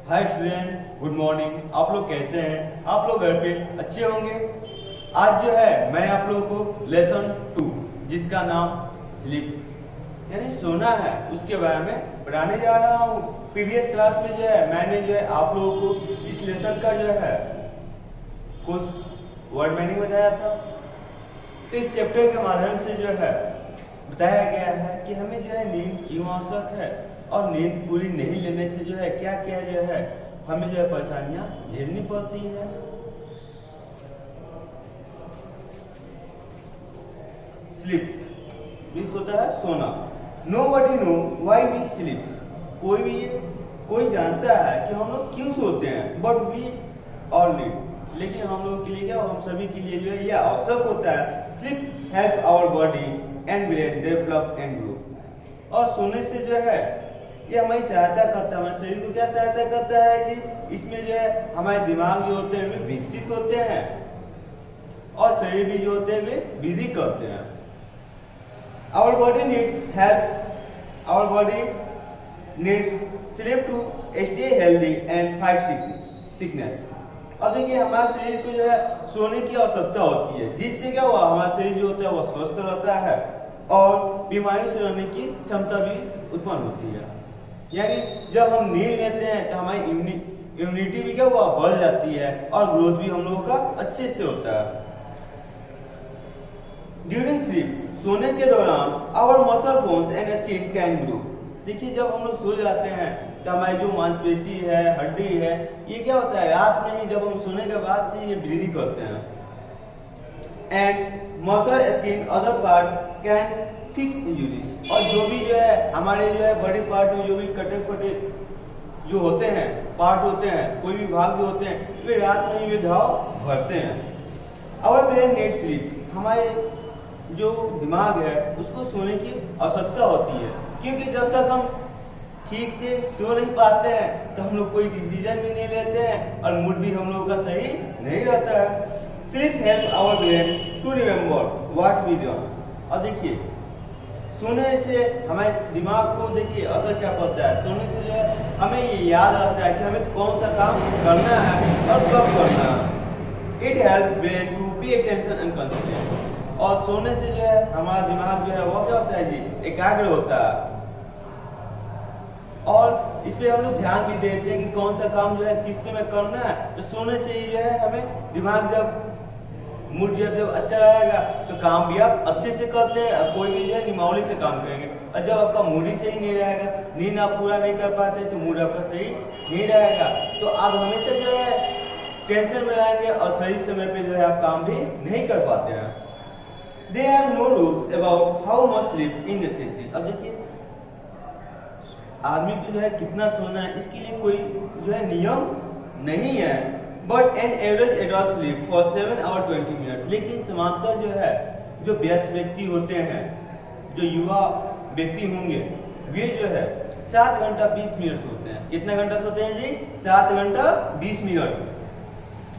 Hi student, good morning. आप लोग कैसे हैं? आप लोग घर पे अच्छे होंगे। आज जो है मैं आप लोगों को लेसन 2 जिसका नाम स्लीप यानी सोना है उसके बारे में पढ़ाने जा रहा हूँ। प्रीवियस क्लास में जो है मैंने जो है आप लोगों को इस लेसन का जो है कुछ वर्ड मीनिंग बताया था। तो इस चैप्टर के माध्यम से जो है बताया गया है कि हमें जो है नींद क्यों आवश्यक है और नींद पूरी नहीं लेने से जो है क्या क्या जो है हमें जो है परेशानियां झेलनी पड़ती है। स्लीप मीन्स होता है सोना। Nobody know why we sleep. कोई जानता है कि हम लोग क्यों सोते हैं, बट वी ऑल नीड। लेकिन हम लोगों के लिए क्या, हम सभी के लिए जो है यह आवश्यक होता है। Sleep help our body and brain develop and grow. और सोने से जो है ये हमारी सहायता करता है, हमारे शरीर को क्या सहायता करता है कि इसमें जो है हमारे दिमाग जो होते हैं वे विकसित होते हैं और शरीर भी जो होते हैं वे वृद्धि करते हैं। Our body needs sleep to stay healthy and fight sickness. अब देखिए हमारा शरीर को जो है सोने की आवश्यकता होती है, जिससे क्या हुआ हमारा शरीर जो होता है वह स्वस्थ रहता है और बीमारी से लड़ने की क्षमता भी उत्पन्न होती है। यानी जब हम नींद लेते हैं तो हमारी इम्यूनिटी भी क्या हुआ बढ़ जाती है और ग्रोथ भी हम लोगों का अच्छे से होता है। ड्यूरिंग स्लीप सोने के दौरान our muscle bones and skin can grow. देखिए जब हम लोग सो जाते हैं तो हमारी जो मांसपेशी है, हड्डी है, ये क्या होता है रात में ही जब हम सोने के बाद से ये वृद्धि करते हैं। And muscle skin other part can fix injuries. और जो भी जो है हमारे जो है बॉडी पार्ट में जो भी कटे फटे जो होते हैं पार्ट होते हैं, कोई भी भाग जो होते हैं वे रात में ही वे घाव भरते हैं। Our brain need sleep. हमारे जो दिमाग है उसको सोने की आवश्यकता होती है, क्योंकि जब तक हम ठीक से सो नहीं पाते हैं तो हम लोग कोई डिसीजन भी नहीं लेते हैं और मूड भी हम लोगों का सही नहीं रहता है। Sleep help our brain to remember what we done. और देखिए सोने से हमारे दिमाग को देखिए असर क्या पड़ता है। सोने से जो है हमें ये याद रहता है कि हमें कौन सा काम करना है और कब करना है। It help brain to pay attention and concentrate. और सोने से जो है हमारा दिमाग जो है वो क्या होता है जी एकाग्र होता है और इस पे हम लोग ध्यान भी देते हैं कि कौन सा काम जो है किस समय करना है। तो सोने से ही जो है हमें दिमाग जब मूड जब अच्छा रहेगा तो काम भी आप अच्छे से करते हैं और कोई भी जो है निमावली से काम करेंगे। और जब आपका मूड ही सही नहीं रहेगा, नींद आप पूरा नहीं कर पाते तो मूड आपका सही नहीं रहेगा, तो आप हमेशा जो है टेंशन में रहेंगे और सही समय पे जो है आप काम भी नहीं कर पाते हैं। There are no rules about how much sleep is necessary। अब देखिए आदमी को जो है कितना सोना है इसके लिए कोई जो है नियम नहीं है। But an average adult sleep for 7 hour 20 minute. लेकिन समानता जो है जो वयस्क व्यक्ति होते हैं, जो युवा व्यक्ति होंगे, वे जो है 7 घंटा 20 मिनट सोते हैं। कितना घंटा सोते हैं जी? 7 घंटा 20 minute.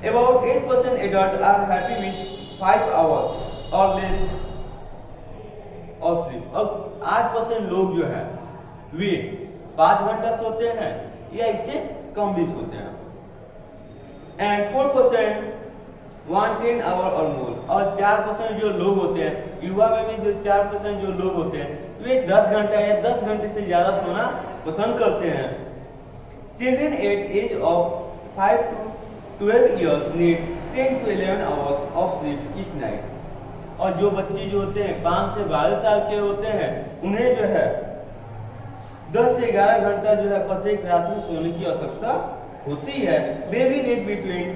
About 8% adult are happy with 5 hours और लेस और स्लीप। और 8% लोग जो है वे 5 घंटा सोते हैं या इससे कम भी सोते हैं। एंड 4% want 10 आवर और मोर। और 4% जो लोग होते हैं युवा में भी जो 4% जो लोग होते हैं वे 10 घंटा या 10 घंटे से ज्यादा सोना पसंद करते हैं। Children at age of 5 to 12 years need 10 to 11 hours of sleep each night. और जो बच्चे जो होते हैं 5 से 12 साल के होते हैं उन्हें जो है 10 से 11 घंटा जो है प्रत्येक रात में सोने की आवश्यकता होती है। Baby need between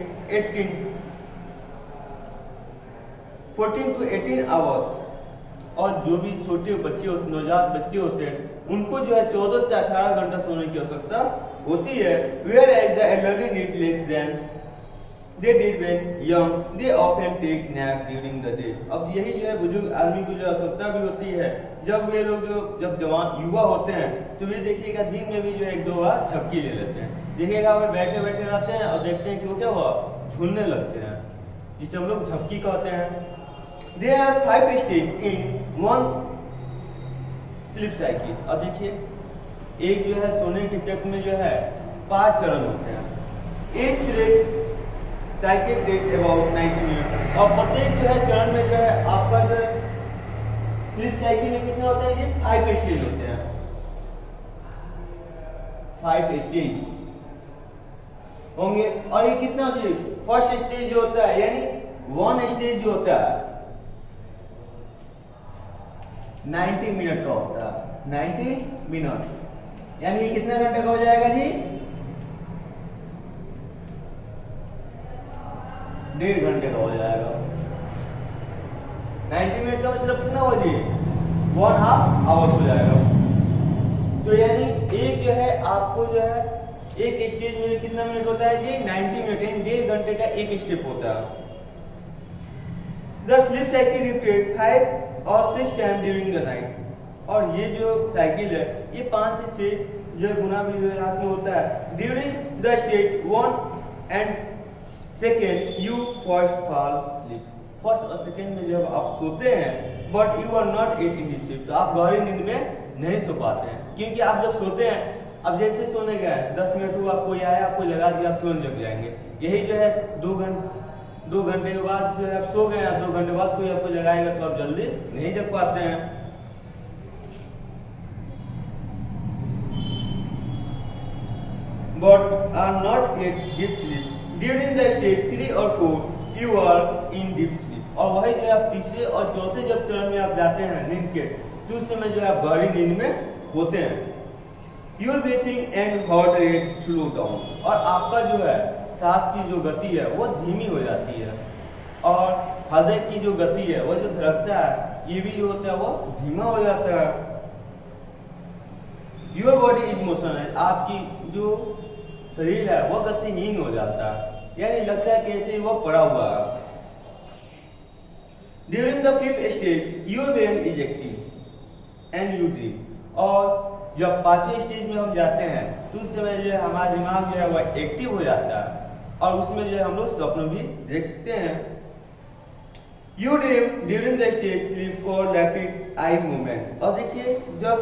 14 to 18 hours. और जो भी छोटे बच्चे नवजात बच्चे होते हैं उनको जो है 14 से 18 घंटा सोने की आवश्यकता होती है। Whereas the elderly need less than they did when young, they often take nap during the day. अब यही जो है बुजुर्ग आदमी को जो आवश्यकता भी होती है जब वे लोग जब जवान युवा होते हैं तो वे देखिएगा दिन में भी जो 1-2 बार झपकी ले लेते हैं। देखिएगा वे बैठे बैठे रहते हैं और देखते हैं कि वो क्या हुआ झूलने लगते हैं, जिसे हम लोग झपकी कहते हैं। There are 5 stages in one sleep cycle। अब देखिए एक जो है सोने के चक्र में जो है 5 चरण होते हैं। each cycle take about 90 minute, और प्रत्येक जो है चरण में जो है आपका जो स्लीप साइकिल में कितने होते हैं? ये 5 स्टेज होते हैं, 5 स्टेज होंगे। और ये कितना होती है? फर्स्ट स्टेज जो होता है यानी 1 स्टेज जो होता है 90 मिनट का होता है, 90 मिनट यानी ये कितने घंटे का हो जाएगा जी? 1.5 घंटे का हो जाएगा। 90 मिनट का मतलब कितना हो जी? 1.5 आवर्स हो जाएगा। तो यानी एक जो है आपको जो है एक स्टेज में कितना मिनट होता है जी? 90 मिनट, यानी 1.5 घंटे का एक स्टेप होता है। द स्लीप साइकिल रिपीट 5 और 6 टाइम ड्यूरिंग द नाइट, और ये जो साइकिल है ये 5 से 6 जो गुना भी रात में होता है। During the stage 1 and second you first fall sleep, first और सेकेंड में जब आप सोते हैं but you are not at in sleep, तो आप गहरी नींद में नहीं सो पाते हैं। क्योंकि आप जब सोते हैं, अब जैसे सोने गए 10 मिनट हुआ, कोई आया आपको लगा दिया, आप तुरंत जग जाएंगे। यही जो है 2 घंटे के बाद जो है आप सो गए, 2 घंटे बाद कोई आपको जगाएगा तो आप जल्दी नहीं जग पाते हैं। But are not yet deep sleep. During the stage 3 और 4 you are in deep sleep. और वही जो आप तीसरे और चौथे जब चरण में आप जाते हैं नींद के, तो उस समय जो है आप गहरी नींद में होते हैं। Your breathing and heart rate slow down, और आपका जो है सांस की जो गति है वो धीमी हो जाती है, और हृदय की जो गति है वो जो धड़कता है ये भी जो होता है वो धीमा हो जाता है। Your body is motionless, आपकी जो शरीर है वो गतिहीन हो जाता है, यानी लगता है कैसे वो पड़ा हुआ है। During the 5th stage, your brain is active and you dream, और जब 5वें स्टेज में हम जाते हैं तो उस समय जो है हमारा दिमाग जो है वो एक्टिव हो जाता है, और उसमें जो है हम लोग स्वप्न भी देखते हैं। You dream during the stage sleep called rapid eye movement, और देखिए जब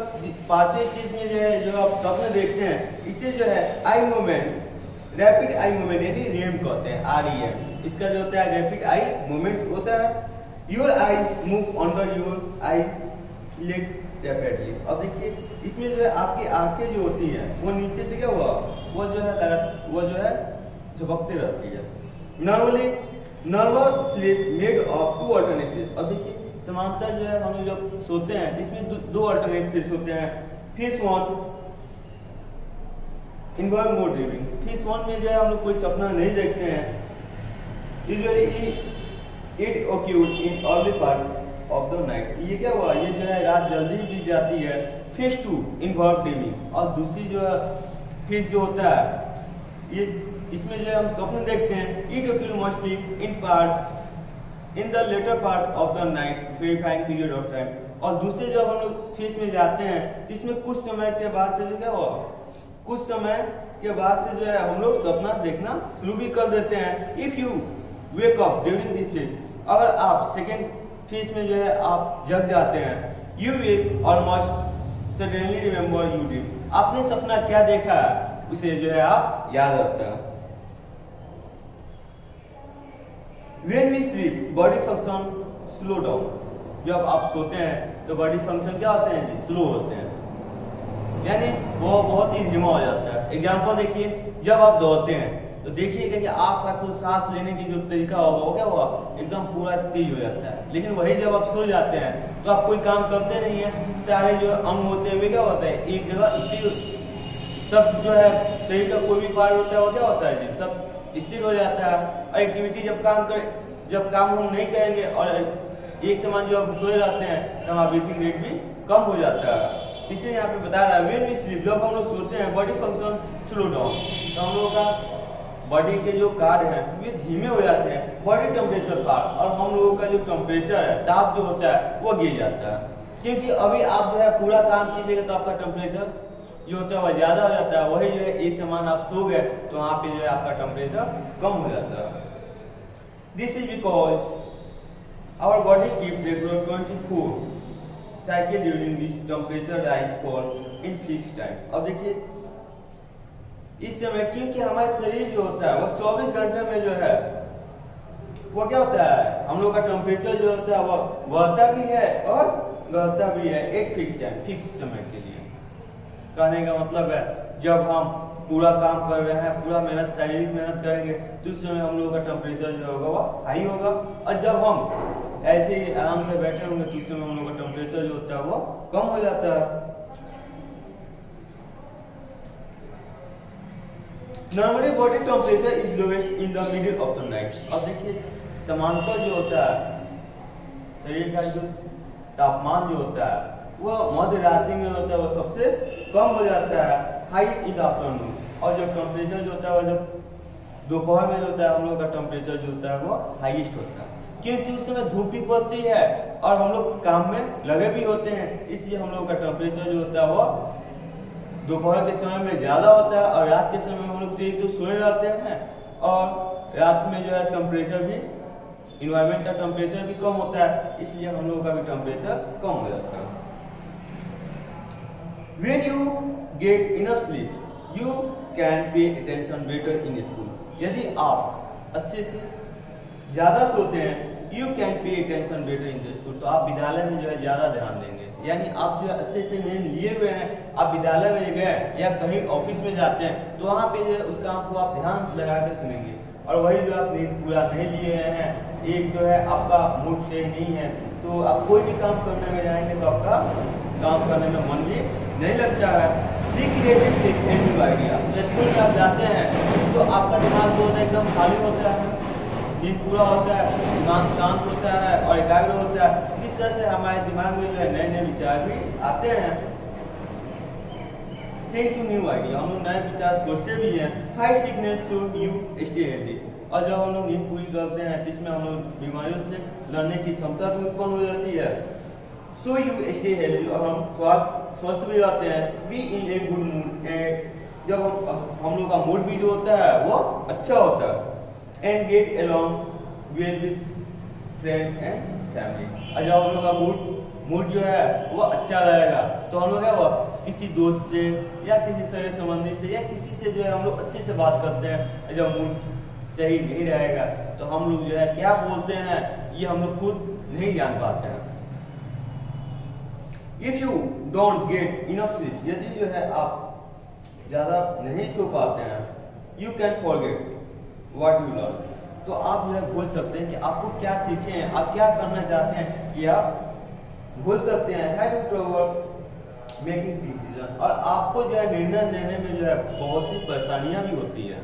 5वें स्टेज में जो है जो आप स्वप्न देखते हैं इसे जो है eye movement, rapid eye movement यानी रेम कहते हैं, REM, इसका जो होता है रैपिड आई मूवमेंट होता है। Your eyes move under your eyelid rapidly, अब देखिए इसमें जो है आपकी आंखें जो होती हैं वो नीचे से क्या हुआ वो जो है झपकते रहती है। Normally nervous sleep made of 2 alternate phase, अब देखिए समांतर जो है हम लोग जब सोते हैं जिसमें 2 अल्टरनेट फेज होते हैं। फेज 1 इन्वॉल्व मोर ड्रीमिंग, फेज 1 में जो है हम लोग कोई सपना नहीं देखते हैं। Usually it occurred in early part of the night, ये क्या हुआ ये जो है रात जल्दी बीत जाती है। फेज 2 इन्वॉल्व ड्रीमिंग, और दूसरी जो है फेज जो होता है ये इसमें जो हम स्वप्न देखते हैं। It occurred mostly in the later part of the night verifying period of time, और दूसरे जब हम लोग फेज में जाते हैं तो इसमें कुछ समय के बाद से जो क्या हुआ कुछ समय के बाद से जो है हम लोग सपना देखना शुरू भी कर देते हैं। If you wake up during this phase, अगर आप सेकेंड फेज में जो है आप जग जाते हैं, you will almost suddenly remember you dream, आपने सपना क्या देखा है उसे जो है आप याद रखते हैं। When we sleep, body function slow down, जब आप सोते हैं तो बॉडी फंक्शन क्या होते हैं जी? स्लो होते हैं, यानी वो बहुत ही धीमा हो जाता है। एग्जाम्पल देखिए, जब आप दौड़ते हैं तो देखिएगा कि आपका सांस लेने की जो तरीका होगा वो क्या होगा एकदम पूरा तेज हो जाता है। लेकिन वही जब आप सो जाते हैं तो आप कोई काम करते नहीं है, सारे जो अंग होते हैं वे क्या होता है एक जगह स्थिर, सब जो है शरीर का कोई भी पार्ट होता है वो क्या होता है जी सब स्थिर हो जाता है। और एक्टिविटी जब काम हम नहीं करेंगे और एक समान जो हम सोए रहते हैं तो हमारा ब्रीथिंग रेट भी कम हो जाता है। इसलिए यहाँ पे बता रहा है व्हेन वी स्लीप, जब हम लोग सोते हैं बॉडी फंक्शन स्लो डाउन, तो हम लोगों का बॉडी के जो कार्य हैं वे धीमे हो जाते हैं। बॉडी टेम्परेचर कार्य, और हम लोगों का जो टेम्परेचर है ताप जो होता है वो गिर जाता है, क्योंकि अभी आप जो है पूरा काम कीजिएगा तो आपका टेम्परेचर जो होता है वह ज्यादा हो जाता है। वही जो है एक समान आप सो गए तो वहाँ पे जो है आपका टेम्परेचर कम हो जाता है। This is because our body keep regular 24 cycle during this temperature rise fall in fix time. अब देखिए इस समय, क्योंकि हमारे शरीर जो होता है वो 24 घंटे में जो है वो क्या होता है, हम लोग का टेम्परेचर जो होता है वो बढ़ता भी है और घटता भी है एक फिक्स टाइम, फिक्स समय के लिए। कहने का मतलब है जब हम पूरा काम कर रहे हैं, पूरा मेहनत, शारीरिक मेहनत करेंगे तो उस समय हम लोगों का टेम्परेचर जो होगा वो हाई होगा, और जब हम ऐसे ही आराम से बैठे होंगे तो उस समय हम लोग का टेम्परेचर जो होता है वो कम हो जाता है। Normally body temperature is lowest in the middle of the night. अब देखिए समांतर जो होता है शरीर का जो तापमान जो होता है वो मध्य रात्रि में होता है वो सबसे कम हो जाता है, हाईएस्ट इन द आफ्टरनून। और जब टेम्परेचर जो होता है वो जब दोपहर में होता है हम लोग का टेम्परेचर जो होता है वो हाईएस्ट होता है, क्योंकि उस समय धूप भी पड़ती है और हम लोग काम में लगे भी होते हैं, इसलिए हम लोग का टेम्परेचर जो होता है वो दोपहर के समय में ज्यादा होता है। और रात के समय में हम लोग तो सोए रहते हैं और रात में जो है टेम्परेचर भी, इन्वायरमेंट का टेम्परेचर भी कम होता है, इसलिए हम लोगों का भी टेम्परेचर कम हो जाता है। When you get enough sleep, you can pay attention better in school. यदि आप अच्छे से ज्यादा सोते हैं, you can pay attention better in the school, तो आप विद्यालय में जो है ज्यादा ध्यान देंगे। यानी आप जो है अच्छे से नींद लिए हुए हैं, आप विद्यालय में गए या कहीं ऑफिस में जाते हैं तो वहाँ पे जो है उस काम को आप ध्यान लगा के सुनेंगे। और वही जो आप नींद पूरा नहीं लिए हैं, एक जो है आपका मूड सही नहीं है, तो आप कोई भी काम करने में जाएंगे तो आपका काम करने में मन भी नहीं लगता है। आइडिया, स्कूल में आप जाते हैं तो आपका दिमाग जो होता है एकदम खाली होता है, नींद पूरा होता है, दिमाग शांत होता है और एकाग्र होता है। इस तरह से हमारे दिमाग में जो है नए नए विचार भी आते हैं। थिंक टू न्यू आइडिया, हम लोग नए विचार सोचते भी हैं। Fight sickness so you stay healthy, और जब हम लोग नींद पूरी करते हैं तो इसमें हम लोग बीमारियों से लड़ने की क्षमता भी उत्पन्न हो जाती है। सो यू स्टे हेल्दी, और हम स्वस्थ भी रहते हैं। Be in a good mood, जब हम लोग का मूड भी जो होता है वो अच्छा होता है। And get along with friend and family, और जब हम लोग का मूड जो है वो अच्छा रहेगा तो हम लोग है वो किसी दोस्त से या किसी सगे संबंधी से या किसी से जो है हम लोग अच्छे से बात करते हैं। जब मूड सही नहीं रहेगा तो हम लोग जो है क्या बोलते हैं ये हम लोग खुद नहीं जान पाते हैं। If you don't get enough sleep, यदि जो है आप ज्यादा नहीं सो पाते हैं, you can forget what you learn, तो आप जो है भूल सकते हैं कि आपको क्या सीखे हैं, आप क्या करना चाहते हैं, ये आप भूल सकते हैं। Have you trouble making decision, और आपको जो है निर्णय लेने में जो है बहुत सी परेशानियां भी होती है।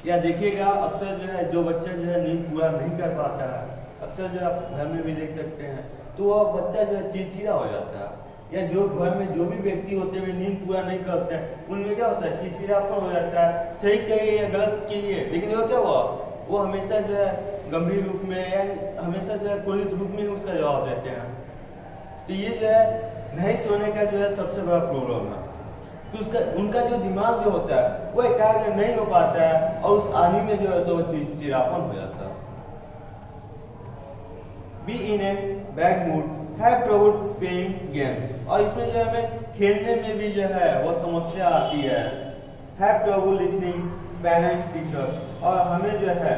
या देखिएगा अक्सर जो है जो बच्चा जो है नींद पूरा नहीं कर पाता है, अक्सर जो आप घर में भी देख सकते हैं, तो वह बच्चा जो है चिड़चिड़ा हो जाता है। या जो घर में जो भी व्यक्ति होते हैं नींद पूरा नहीं करते हैं उनमें क्या होता है, चिड़चिड़ापन हो जाता है। सही कहिए या गलत कहिए, लेकिन वो क्या हुआ, वो हमेशा जो है गंभीर रूप में या हमेशा जो है क्रोधित रूप में उसका जवाब देते हैं। तो ये जो है नहीं सोने का जो है सबसे बड़ा प्रॉब्लम है कि उनका जो दिमाग जो होता है वो एकाग्र नहीं हो पाता है, और उस आदमी में जो है तो वो चिड़चिड़ापन हो जाता है। Be in a bad mood, have trouble playing games, और इसमें जो है हमें खेलने में भी जो है वो समस्या आती है। Have trouble listening parents teacher, और हमें जो है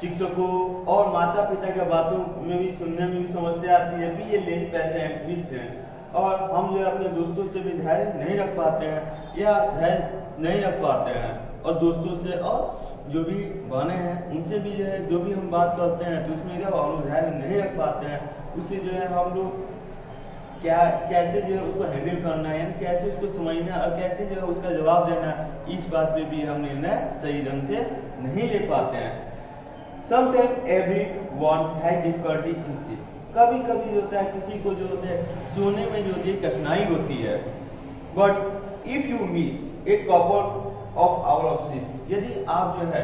शिक्षकों और माता पिता के बातों में भी सुनने में भी समस्या आती है। Be a less patient with friend, और हम जो है अपने दोस्तों से भी धैर्य नहीं रख पाते हैं या धैर्य नहीं रख पाते हैं, और दोस्तों से और जो भी बने हैं उनसे भी जो है जो भी हम बात करते हैं तो उसमें क्या हम लोग धैर्य नहीं रख पाते हैं। उससे जो है हम लोग कैसे जो है उसको हैंडल करना है, यानी कैसे उसको समझना और कैसे जो है उसका जवाब देना है, इस बात पे भी हम निर्णय सही ढंग से नहीं ले पाते हैं। Sometime everyone has difficulty in sleep, कभी कभी जो होता है किसी को जो होता है सोने में जो होती है कठिनाई होती है। But if you miss a couple of hour of sleep, यदि आप जो है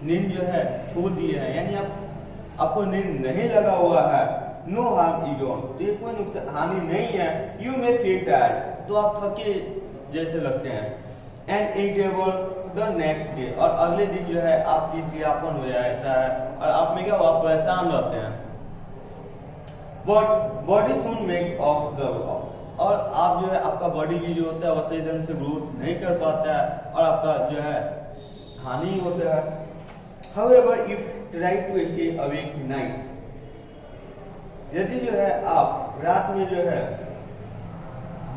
नींद जो है छोड़ दिए हैं, यानी आपको नींद नहीं लगा हुआ है, नो हार्म यू डोंट, तो ये कोई नुकसान हानि नहीं है। यू मे फील टायर्ड, तो आप थके जैसे लगते हैं, and irritable the next day, और अगले दिन जो है आप चिड़चिड़ापन हो जाता है और आप में क्या आप परेशान रहते हैं। But body soon make of the loss, और आप जो है आपका बॉडी भी जो होता है वो सही ढंग से ग्रोथ नहीं कर पाता है और आपका जो है हानि होता है। However, if try to stay awake night, यदि जो है आप रात में जो है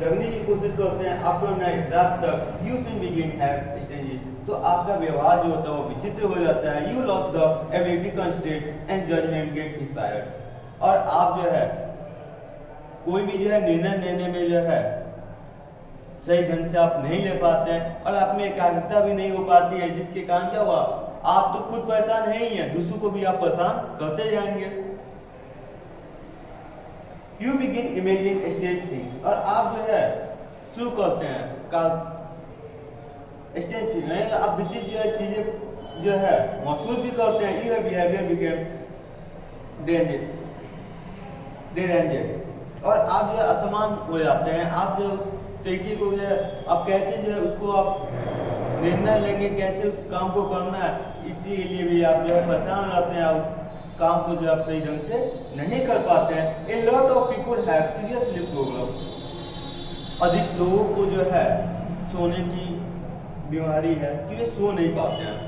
जगने की कोशिश करते हैं आफ्टर नाइट रात तक, यू कैन बिगिन हैव स्टेंजिंग, तो आपका व्यवहार जो होता है वो विचित्र हो जाता है। You loss the ability constraint and judgment get inspired, और आप जो है कोई भी जो है निर्णय लेने में जो है सही ढंग से आप नहीं ले पाते हैं और आप में एकाग्रता भी नहीं हो पाती है, जिसके कारण क्या हुआ, आप तो खुद परेशान है ही है, दूसरों को भी आप परेशान करते जाएंगे। You begin imaging stage things, और आप जो है शुरू करते हैं स्टेज थिंग, आप विचित्र जो है चीजें जो है महसूस भी करते हैं। यू बिहेवियर बिकेम डेंजर, और आप जो है असमान हो जाते हैं। आप जो उस तरीके को जो है आप कैसे जो है उसको आप निर्णय लेंगे, कैसे उस काम को करना है, इसीलिए भी आप जो है परेशान रहते हैं, आप काम को जो आप सही ढंग से नहीं कर पाते हैं। A lot of people have serious sleep problem, अधिक लोगों को जो है सोने की बीमारी है कि वे सो नहीं पाते हैं।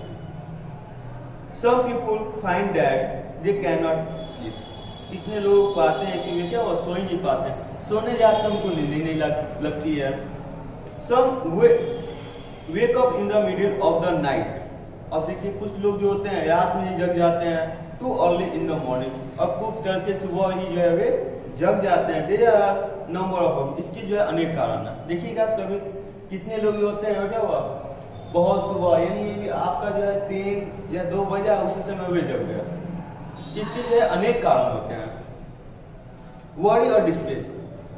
Some people find that they can not sleep, कितने लोग पाते हैं कि वे क्या वो सो ही नहीं पाते, सोने जाते उनको नींद ही नहीं लगती है। Some wake up in the middle of the night, अब देखिए कुछ लोग जो होते हैं रात में ही जग जाते हैं, too early in the morning, और खूब तड़के सुबह ही जो है वे जग जाते हैं। देयर आर नंबर ऑफ, इसके जो है अनेक कारण है। देखिएगा कभी कितने लोग होते हैं क्या हुआ बहुत सुबह, यानी आपका जो है 3 या 2 बजा उसी समय वे जग गया, इसके जो है अनेक कारण होते हैं। वरी और distress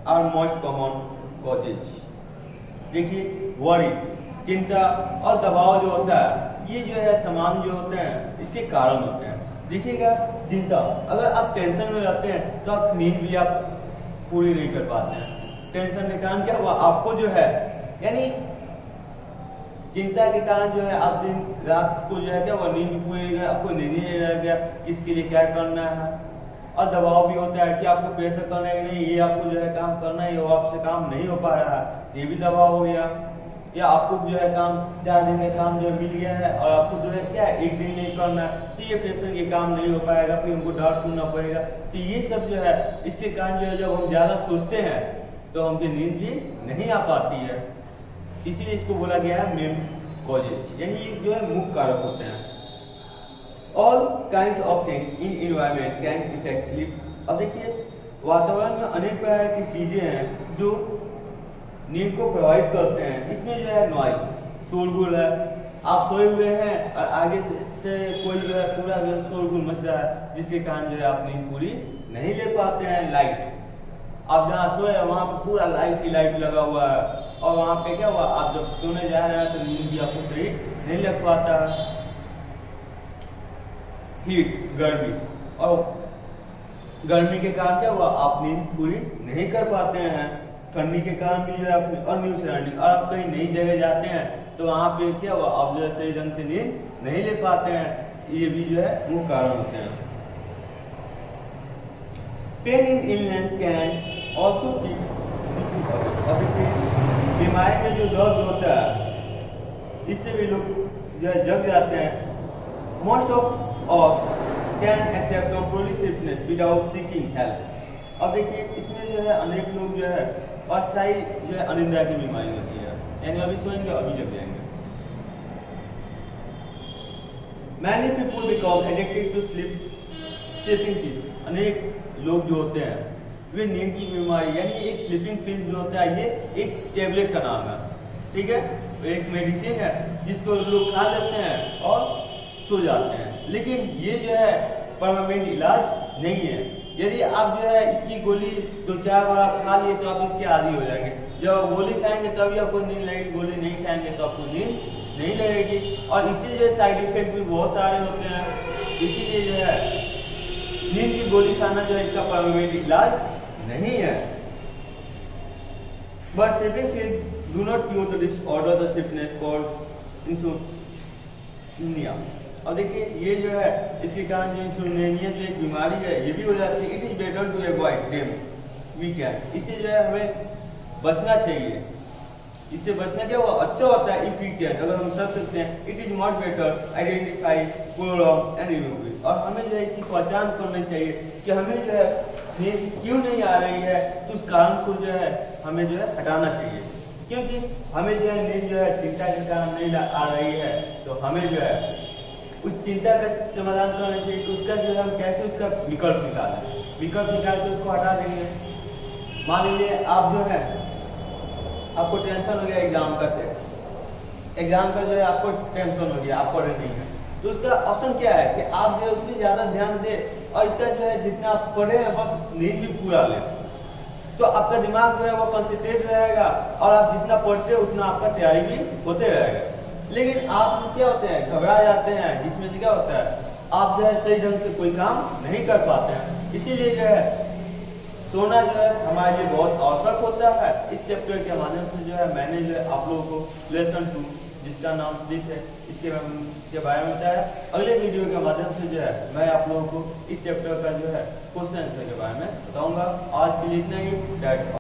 are most common causes, देखिए वरी चिंता और दबाव जो होता है ये जो है समान जो होते हैं इसके कारण होते हैं। देखिएगा चिंता, अगर आप टेंशन में रहते हैं तो आप नींद भी आप पूरी नहीं कर पाते हैं। टेंशन के कारण क्या हुआ, आपको जो है यानी चिंता के कारण जो है आप दिन रात को जो है क्या हुआ नींद भी पूरी नहीं, आपको नींद ही नहीं रह गया किसके लिए क्या करना है। और दबाव भी होता है कि आपको प्रेशर करना है कि नहीं ये आपको जो है काम करना है, वो आपसे काम नहीं हो पा रहा है, ये भी दबाव हो गया। या आपको जो है काम 4 दिन का काम जो मिल गया है और आपको जो है क्या 1 दिन नहीं करना है, तो ये प्रेशर ये काम नहीं हो पाएगा, फिर हमको डांट सुनना पड़ेगा। तो ये सब जो है इसके कारण जो है जब हम ज्यादा सोचते हैं तो हमकी नींद भी नहीं आ पाती है, इसीलिए इसको बोला गया है मेन कॉजेज, यानी ये जो है मुख्य कारक होते हैं। All kinds of things in environment can affect sleep। अब देखिए वातावरण में अनेक प्रकार की चीजें हैं जो नींद को प्रभावित करते हैं। इसमें जो है नॉइज, शोरगुल है, आप सोए हुए हैं और आगे से कोई जो है पूरा जो शोरगुल मच रहा है जिसके कारण जो है आप नींद पूरी नहीं ले पाते हैं। लाइट, आप जहाँ सोए वहां पर पूरा लाइट ही लाइट लगा हुआ है और वहां पे क्या हुआ आप जब सोने जा रहे हैं तो नींद भी आपको सही नहीं लग पाता है। हीट, गर्मी, और गर्मी के कारण क्या हुआ आप नींद पूरी नहीं कर पाते हैं। ठंडी के कारण भी जो है अपनी और न्यू सराउंडिंग, और आप कहीं नई जगह जाते हैं तो वहां पे क्या हुआ आप जो है सही ढंग से नींद नहीं ले पाते हैं, ये भी जो है मुख्य कारण होते हैं। Pain in illness can also keep, बीमारी में जो दर्द होता है इससे भी लोग जो है जग जाते हैं। Most of can accept temporary sickness without seeking help. अब देखिए इसमें जो है अनेक लोग जो है अस्थायी जो है अनिद्रा की बीमारी होती है, यानी अभी सोएंगे अभी जग जाएंगे। Many people become addicted to sleeping pills, अनेक लोग जो होते हैं वे नींद की बीमारी यानी एक स्लीपिंग पिल्स जो होता है ये एक टेबलेट का नाम है, ठीक है, एक मेडिसिन है जिसको लोग खा लेते हैं और सो जाते हैं, लेकिन ये जो है परमानेंट इलाज नहीं है। यदि आप जो है इसकी गोली 2-4 बार आप खा लिए तो आप इसके आदी हो जाएंगे। जब आप गोली खाएंगे तभी आपको नींद लगेगी, गोली नहीं खाएंगे तो आपको नींद नहीं लगेगी। और इसी जो साइड इफेक्ट भी बहुत सारे होते हैं, इसीलिए जो है नींद की गोली खाना जो है इसका परमानेंट इलाज नहीं है। But sleeping pills do not cure the disorder the sickness called insomnia. और देखिए ये जो है इसी कारण जो इंसोम्निया से एक बीमारी है ये भी हो जाती है। It is better to avoid them we can, इससे जो है हमें बचना चाहिए। इससे बचना क्या हुआ अच्छा होता है इफ वी कैन, अगर हम कर सकते हैं। It is much better identify problem and remove it, और हमें जो है इसकी पहचान करनी चाहिए कि हमें जो है नींद क्यों नहीं आ रही है, तो उस कारण को जो है हमें जो है हटाना चाहिए। क्योंकि हमें जो है नींद जो है चिंता के कारण नहीं आ रही है, तो हमें जो है उस चिंता का समाधान करना चाहिए। तो उसका जो है हम कैसे उसका विकल्प निकालें, विकल्प निकाल के उसको हटा देंगे। मान लीजिए आप जो है आपको टेंशन हो गया एग्जाम का, एग्जाम का जो है आपको टेंशन हो गया, आप पढ़े नहीं है, तो उसका ऑप्शन क्या है कि आप जो है उसमें ज्यादा ध्यान दें और इसका जो है जितना आप पढ़े हैं बस नींद भी पूरा लें, तो आपका दिमाग जो है वो कंसंट्रेट रहेगा और आप जितना पढ़ते हो उतना आपका तैयारी भी होते रहेगा। लेकिन आप क्या होते हैं घबरा जाते हैं, जिसमें से क्या होता है आप जो है सही ढंग से कोई काम नहीं कर पाते हैं। इसीलिए जो है सोना जो है हमारे लिए बहुत आवश्यक होता है। इस चैप्टर के माध्यम से जो है मैंने जो है आप लोगों को लेसन 2 जिसका नाम स्लीप है इसके बारे में बताया। अगले वीडियो के माध्यम से जो है मैं आप लोगों को इस चैप्टर का जो है क्वेश्चन आंसर के बारे में बताऊंगा। आज के लिए इतना ही।